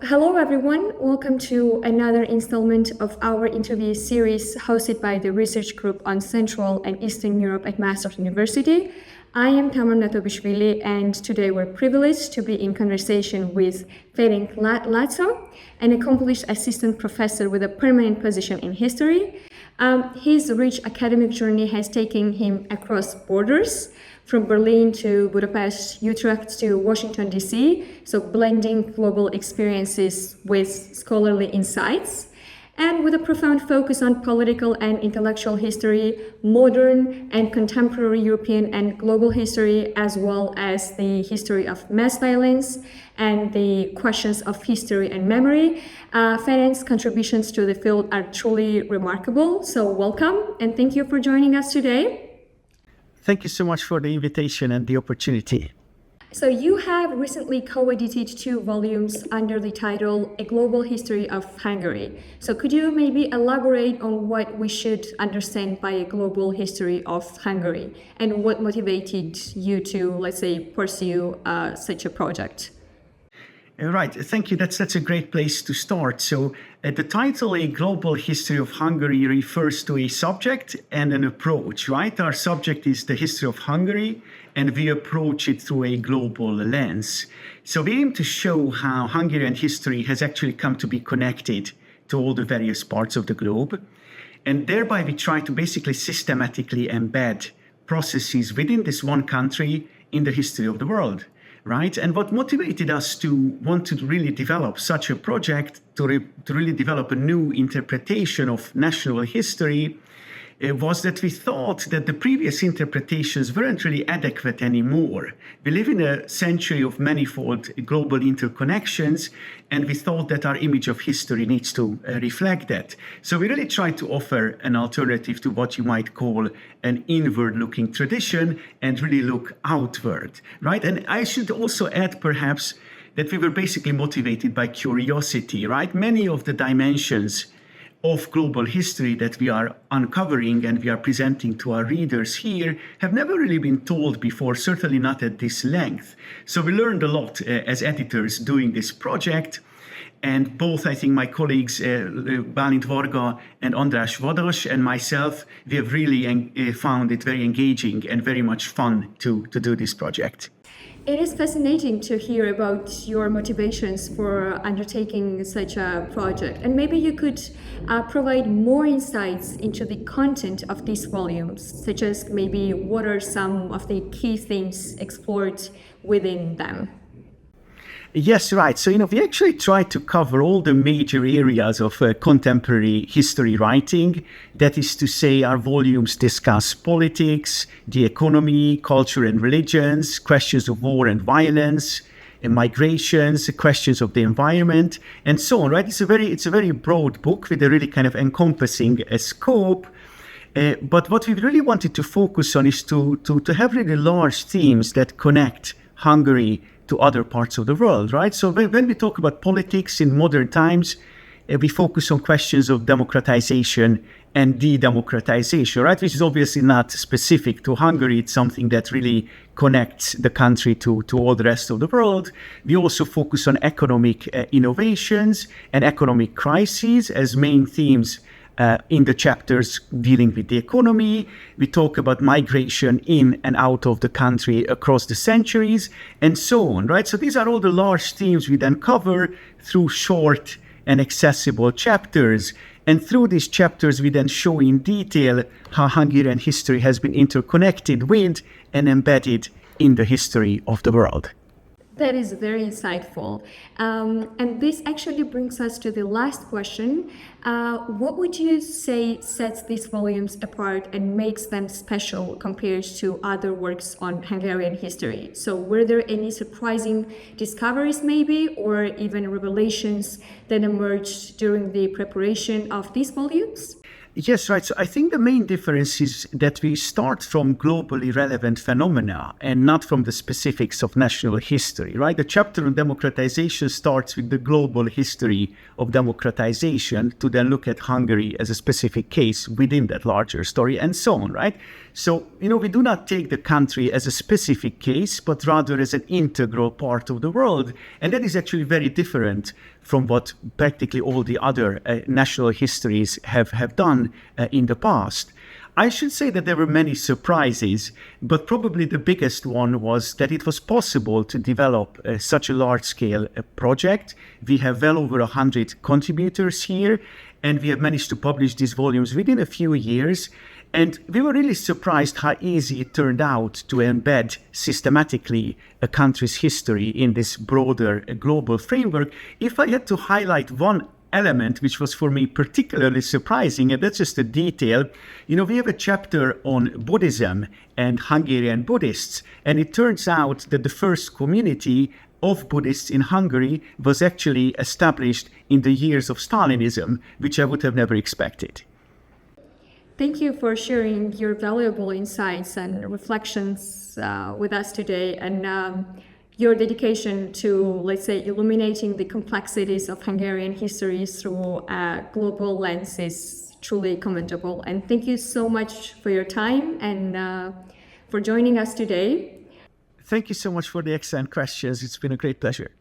Hello, everyone. Welcome to another installment of our interview series hosted by the Research Group on Central and Eastern Europe at Maastricht University. I am Tamar Mnatobishvili, and today we're privileged to be in conversation with Ferenc Laczó, an accomplished assistant professor with a permanent position in history. His rich academic journey has taken him across borders, from Berlin to Budapest, Utrecht to Washington, D.C., so blending global experiences with scholarly insights, and with a profound focus on political and intellectual history, modern and contemporary European and global history, as well as the history of mass violence and the questions of history and memory. Ferenc's contributions to the field are truly remarkable, so welcome and thank you for joining us today. Thank you so much for the invitation and the opportunity. So you have recently co-edited 2 volumes under the title A Global History of Hungary. So could you maybe elaborate on what we should understand by a global history of Hungary and what motivated you to, let's say, pursue such a project? Right, thank you. That's a great place to start. So the title, A Global History of Hungary, refers to a subject and an approach, right? Our subject is the history of Hungary, and we approach it through a global lens. So we aim to show how Hungarian history has actually come to be connected to all the various parts of the globe. And thereby we try to basically systematically embed processes within this one country in the history of the world. Right? And what motivated us to want to really develop such a project, to really develop a new interpretation of national history, was that we thought that the previous interpretations weren't really adequate anymore. We live in a century of manifold global interconnections, and we thought that our image of history needs to reflect that. So we really tried to offer an alternative to what you might call an inward-looking tradition and really look outward, right? And I should also add, perhaps, that we were basically motivated by curiosity, right? Many of the dimensions of global history that we are uncovering and we are presenting to our readers here have never really been told before, certainly not at this length. So we learned a lot as editors doing this project. And both, I think, my colleagues, Bálint Varga and András Vadas, and myself, we have really found it very engaging and very much fun to do this project. It is fascinating to hear about your motivations for undertaking such a project. And maybe you could provide more insights into the content of these volumes, such as maybe what are some of the key themes explored within them? Yes, right. So, we actually tried to cover all the major areas of contemporary history writing. That is to say, our volumes discuss politics, the economy, culture and religions, questions of war and violence, and migrations, questions of the environment, and so on, right? It's a very broad book with a really kind of encompassing scope. But what we really wanted to focus on is to have really large themes that connect Hungary to other parts of the world, right? So when we talk about politics in modern times, we focus on questions of democratization and de-democratization, right? Which is obviously not specific to Hungary. It's something that really connects the country to all the rest of the world. We also focus on economic innovations and economic crises as main themes in the chapters dealing with the economy. We talk about migration in and out of the country across the centuries, and so on, right? So these are all the large themes we then cover through short and accessible chapters. And through these chapters, we then show in detail how Hungarian history has been interconnected with and embedded in the history of the world. That is very insightful. And this actually brings us to the last question. What would you say sets these volumes apart and makes them special compared to other works on Hungarian history? So were there any surprising discoveries maybe, or even revelations that emerged during the preparation of these volumes? Yes, right. So I think the main difference is that we start from globally relevant phenomena and not from the specifics of national history, right? The chapter on democratization starts with the global history of democratization to then look at Hungary as a specific case within that larger story and so on, right? So, we do not take the country as a specific case, but rather as an integral part of the world. And that is actually very different from what practically all the other national histories have done in the past. I should say that there were many surprises, but probably the biggest one was that it was possible to develop such a large-scale project. We have well over 100 contributors here, and we have managed to publish these volumes within a few years. And we were really surprised how easy it turned out to embed systematically a country's history in this broader global framework. If I had to highlight one element which was for me particularly surprising, and that's just a detail. You know, we have a chapter on Buddhism and Hungarian Buddhists, and it turns out that the first community of Buddhists in Hungary was actually established in the years of Stalinism, which I would have never expected. Thank you for sharing your valuable insights and reflections with us today, and your dedication to, let's say, illuminating the complexities of Hungarian history through a global lens is truly commendable. And thank you so much for your time and for joining us today. Thank you so much for the excellent questions. It's been a great pleasure.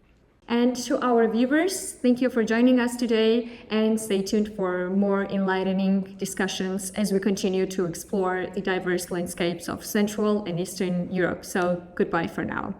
And to our viewers, thank you for joining us today, and stay tuned for more enlightening discussions as we continue to explore the diverse landscapes of Central and Eastern Europe. So goodbye for now.